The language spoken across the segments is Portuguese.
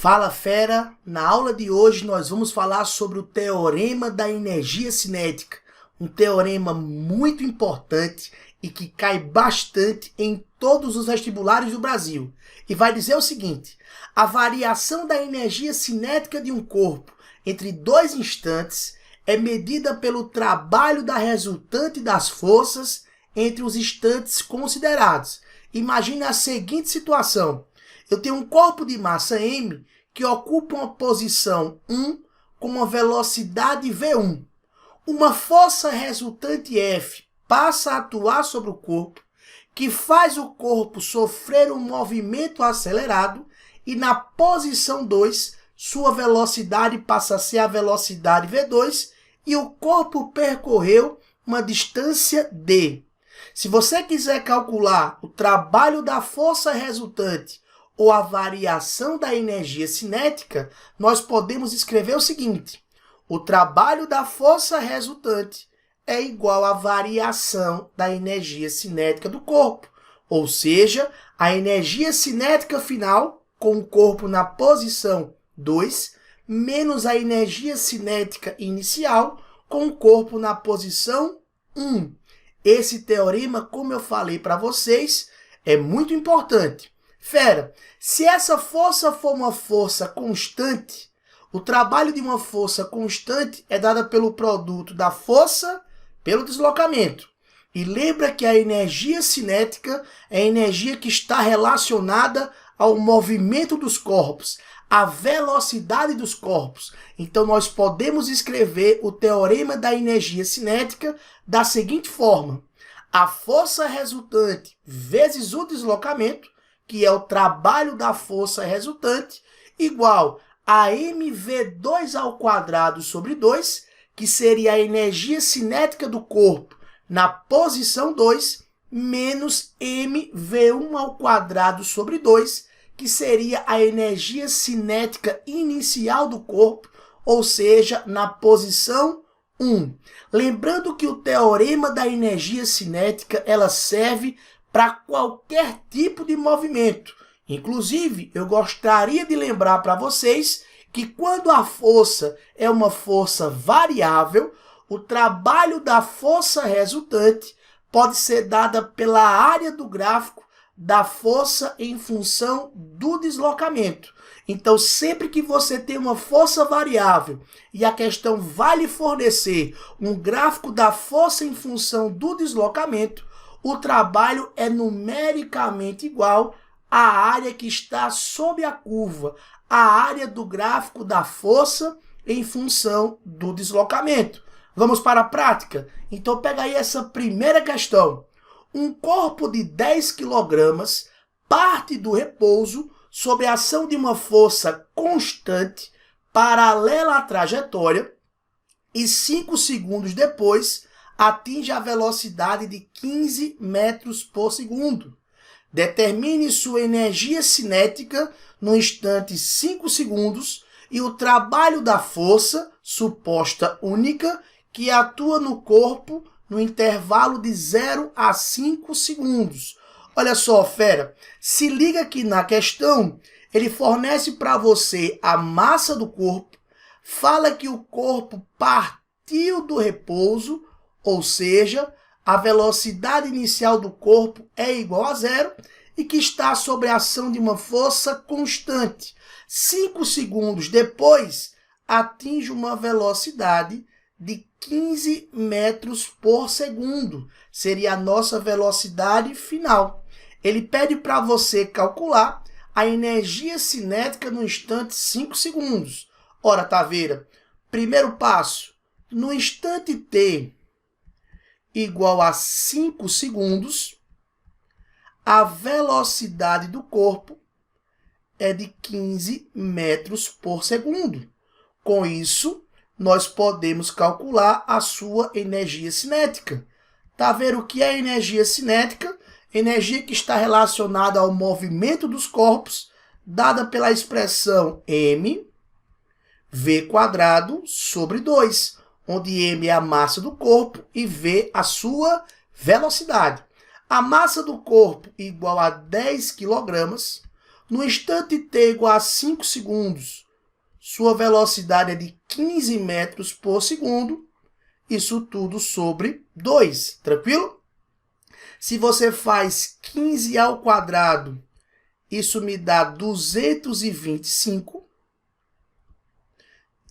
Fala fera, na aula de hoje nós vamos falar sobre o teorema da energia cinética, um teorema muito importante e que cai bastante em todos os vestibulares do Brasil. E vai dizer o seguinte: a variação da energia cinética de um corpo entre dois instantes é medida pelo trabalho da resultante das forças entre os instantes considerados. Imagine a seguinte situação: eu tenho um corpo de massa m que ocupa uma posição 1 com uma velocidade v1. Uma força resultante F passa a atuar sobre o corpo, que faz o corpo sofrer um movimento acelerado, e na posição 2, sua velocidade passa a ser a velocidade v2 e o corpo percorreu uma distância d. Se você quiser calcular o trabalho da força resultante ou a variação da energia cinética, nós podemos escrever o seguinte: o trabalho da força resultante é igual à variação da energia cinética do corpo, ou seja, a energia cinética final, com o corpo na posição 2, menos a energia cinética inicial, com o corpo na posição 1. Esse teorema, como eu falei para vocês, é muito importante. Fera, se essa força for uma força constante, o trabalho de uma força constante é dado pelo produto da força pelo deslocamento. E lembra que a energia cinética é a energia que está relacionada ao movimento dos corpos, à velocidade dos corpos. Então, nós podemos escrever o teorema da energia cinética da seguinte forma: a força resultante vezes o deslocamento, que é o trabalho da força resultante, igual a mv2 ao quadrado sobre 2, que seria a energia cinética do corpo na posição 2, menos mv1 ao quadrado sobre 2, que seria a energia cinética inicial do corpo, ou seja, na posição 1. Lembrando que o teorema da energia cinética ela serve para qualquer tipo de movimento. Inclusive, eu gostaria de lembrar para vocês que quando a força é uma força variável, o trabalho da força resultante pode ser dada pela área do gráfico da força em função do deslocamento. Então, sempre que você tem uma força variável e a questão vai lhe fornecer um gráfico da força em função do deslocamento, o trabalho é numericamente igual à área que está sob a curva, a área do gráfico da força em função do deslocamento. Vamos para a prática? Então pega aí essa primeira questão. Um corpo de 10 kg parte do repouso sob a ação de uma força constante paralela à trajetória e 5 segundos depois atinge a velocidade de 15 metros por segundo. Determine sua energia cinética no instante 5 segundos e o trabalho da força, suposta única, que atua no corpo no intervalo de 0 a 5 segundos. Olha só, fera, se liga que na questão ele fornece para você a massa do corpo, fala que o corpo partiu do repouso, ou seja, a velocidade inicial do corpo é igual a 0 e que está sob a ação de uma força constante. 5 segundos depois, atinge uma velocidade de 15 metros por segundo. Seria a nossa velocidade final. Ele pede para você calcular a energia cinética no instante 5 segundos. Ora, Taveira, primeiro passo, no instante t igual a 5 segundos, a velocidade do corpo é de 15 metros por segundo. Com isso, nós podemos calcular a sua energia cinética. Tá vendo o que é energia cinética? Energia que está relacionada ao movimento dos corpos, dada pela expressão m v² sobre 2. Onde m é a massa do corpo e v a sua velocidade. A massa do corpo igual a 10 kg, No instante t igual a 5 segundos, sua velocidade é de 15 metros por segundo. Isso tudo sobre 2, tranquilo? Se você faz 15 ao quadrado, isso me dá 225.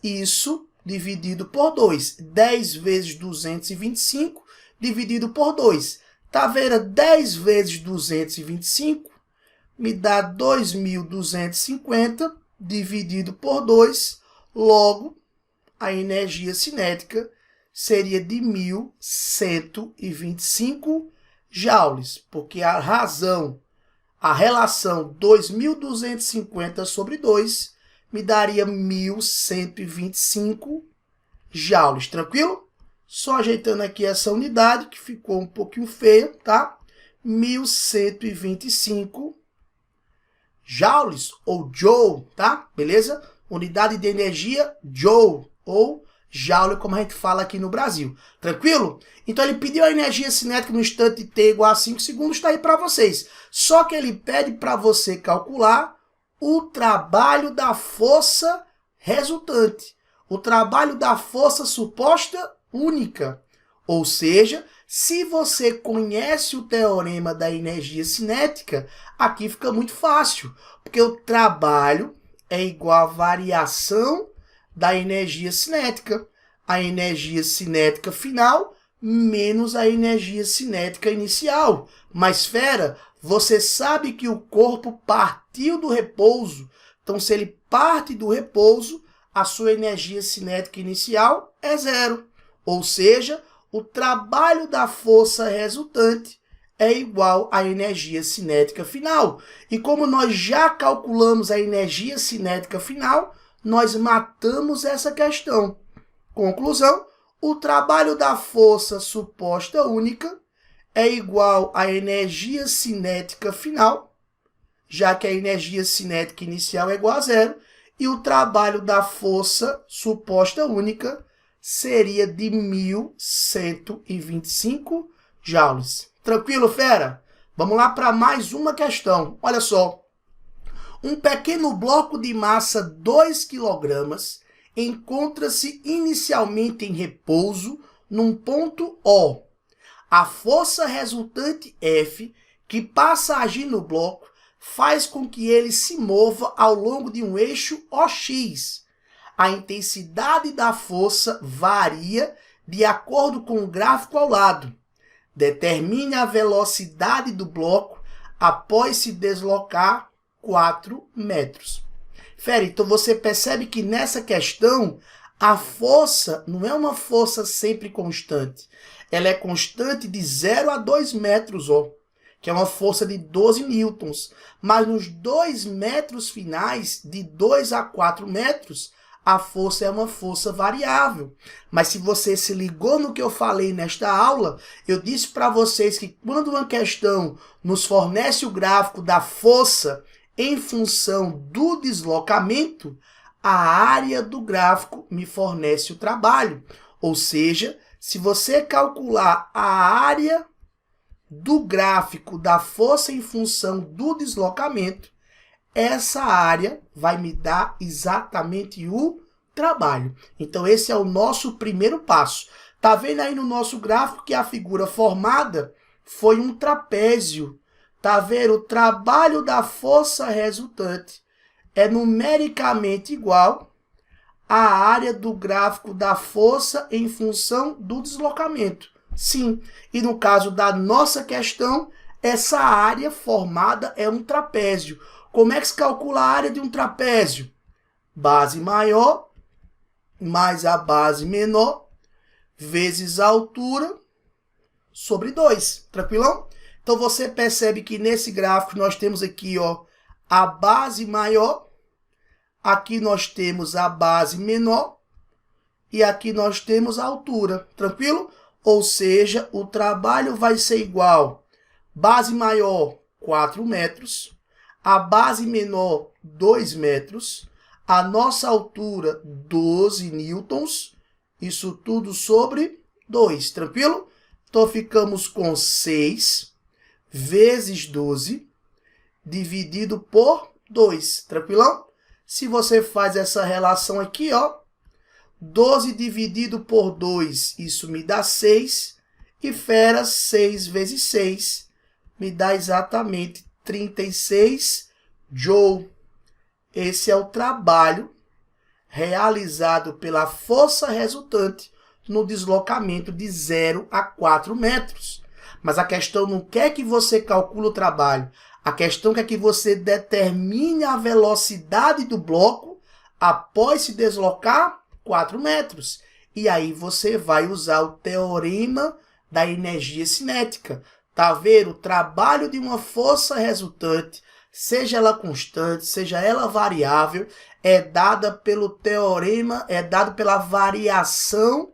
Isso dividido por 2. 10 vezes 225 dividido por 2. Tá vendo? 10 vezes 225 me dá 2.250 dividido por 2. Logo, a energia cinética seria de 1.125 joules, porque a relação 2.250 sobre 2 me daria 1.125 joules, tranquilo? Só ajeitando aqui essa unidade, que ficou um pouquinho feia, tá? 1.125 joules, ou joule, tá? Beleza? Unidade de energia, joule, ou joule, como a gente fala aqui no Brasil. Tranquilo? Então ele pediu a energia cinética no instante t igual a 5 segundos, está aí para vocês. Só que ele pede para você calcular o trabalho da força resultante. O trabalho da força suposta única. Ou seja, se você conhece o teorema da energia cinética, aqui fica muito fácil. Porque o trabalho é igual à variação da energia cinética. A energia cinética final menos a energia cinética inicial. Mas, fera, você sabe que o corpo partiu do repouso. Então, se ele parte do repouso, a sua energia cinética inicial é 0. Ou seja, o trabalho da força resultante é igual à energia cinética final. E como nós já calculamos a energia cinética final, nós matamos essa questão. Conclusão, o trabalho da força suposta única é igual à energia cinética final, já que a energia cinética inicial é igual a 0, e o trabalho da força suposta única seria de 1.125 joules. Tranquilo, fera? Vamos lá para mais uma questão. Olha só. Um pequeno bloco de massa 2 kg encontra-se inicialmente em repouso num ponto O. A força resultante F, que passa a agir no bloco, faz com que ele se mova ao longo de um eixo OX. A intensidade da força varia de acordo com o gráfico ao lado. Determine a velocidade do bloco após se deslocar 4 metros. Fera, então você percebe que nessa questão a força não é uma força sempre constante. Ela é constante de 0 a 2 metros, ó, que é uma força de 12 newtons. Mas nos 2 metros finais, de 2 a 4 metros, a força é uma força variável. Mas se você se ligou no que eu falei nesta aula, eu disse para vocês que quando uma questão nos fornece o gráfico da força em função do deslocamento, a área do gráfico me fornece o trabalho. Ou seja, se você calcular a área do gráfico da força em função do deslocamento, essa área vai me dar exatamente o trabalho. Então, esse é o nosso primeiro passo. Tá vendo aí no nosso gráfico que a figura formada foi um trapézio. Tá vendo? O trabalho da força resultante é numericamente igual à área do gráfico da força em função do deslocamento. Sim, e no caso da nossa questão, essa área formada é um trapézio. Como é que se calcula a área de um trapézio? Base maior mais a base menor vezes a altura sobre 2. Tranquilão? Então você percebe que nesse gráfico nós temos aqui, ó, a base maior, aqui nós temos a base menor e aqui nós temos a altura. Tranquilo? Ou seja, o trabalho vai ser igual base maior 4 metros, a base menor 2 metros, a nossa altura 12 newtons, isso tudo sobre 2, tranquilo? Então ficamos com 6 vezes 12 dividido por 2. Tranquilão? Se você faz essa relação aqui, ó, 12 dividido por 2, isso me dá 6. E fera, 6 vezes 6 me dá exatamente 36 Joule. Esse é o trabalho realizado pela força resultante no deslocamento de 0 a 4 metros. Mas a questão não quer que você calcule o trabalho. A questão quer que você determine a velocidade do bloco após se deslocar 4 metros. E aí você vai usar o teorema da energia cinética. Tá vendo? O trabalho de uma força resultante, seja ela constante, seja ela variável, é dada pelo teorema, é dado pela variação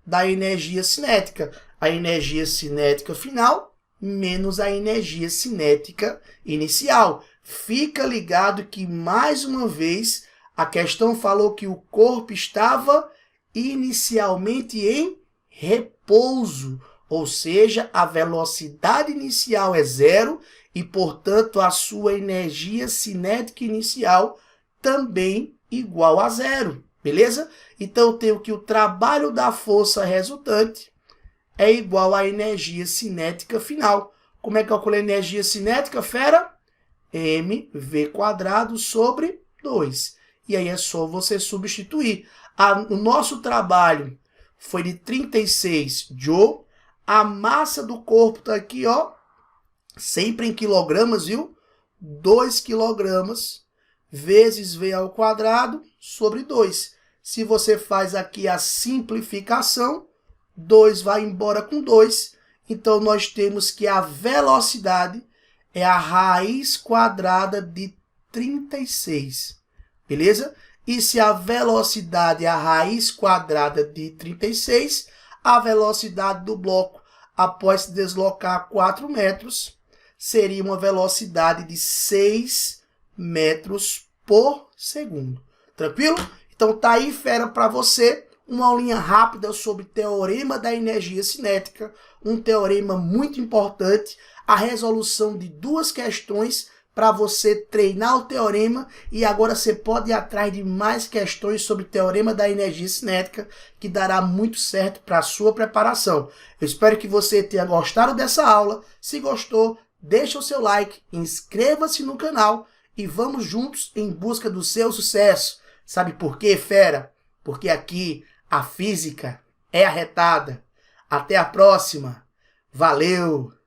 da energia cinética. A energia cinética final menos a energia cinética inicial. Fica ligado que, mais uma vez, a questão falou que o corpo estava inicialmente em repouso, ou seja, a velocidade inicial é 0 e, portanto, a sua energia cinética inicial também igual a 0, beleza? Então, eu tenho que o trabalho da força resultante é igual à energia cinética final. Como é que eu calculo a energia cinética, fera? mv² sobre 2. E aí é só você substituir. O nosso trabalho foi de 36 Joule. A massa do corpo está aqui, ó, sempre em quilogramas, viu? 2 quilogramas vezes v² sobre 2. Se você faz aqui a simplificação, 2 vai embora com 2. Então, nós temos que a velocidade é a raiz quadrada de 36. Beleza? E se a velocidade é a raiz quadrada de 36, a velocidade do bloco após se deslocar 4 metros seria uma velocidade de 6 metros por segundo. Tranquilo? Então tá aí, fera, para você uma aulinha rápida sobre teorema da energia cinética, um teorema muito importante, a resolução de 2 questões para você treinar o teorema, e agora você pode ir atrás de mais questões sobre teorema da energia cinética, que dará muito certo para a sua preparação. Eu espero que você tenha gostado dessa aula. Se gostou, deixa o seu like, inscreva-se no canal e vamos juntos em busca do seu sucesso. Sabe por quê, fera? Porque aqui a física é arretada. Até a próxima. Valeu!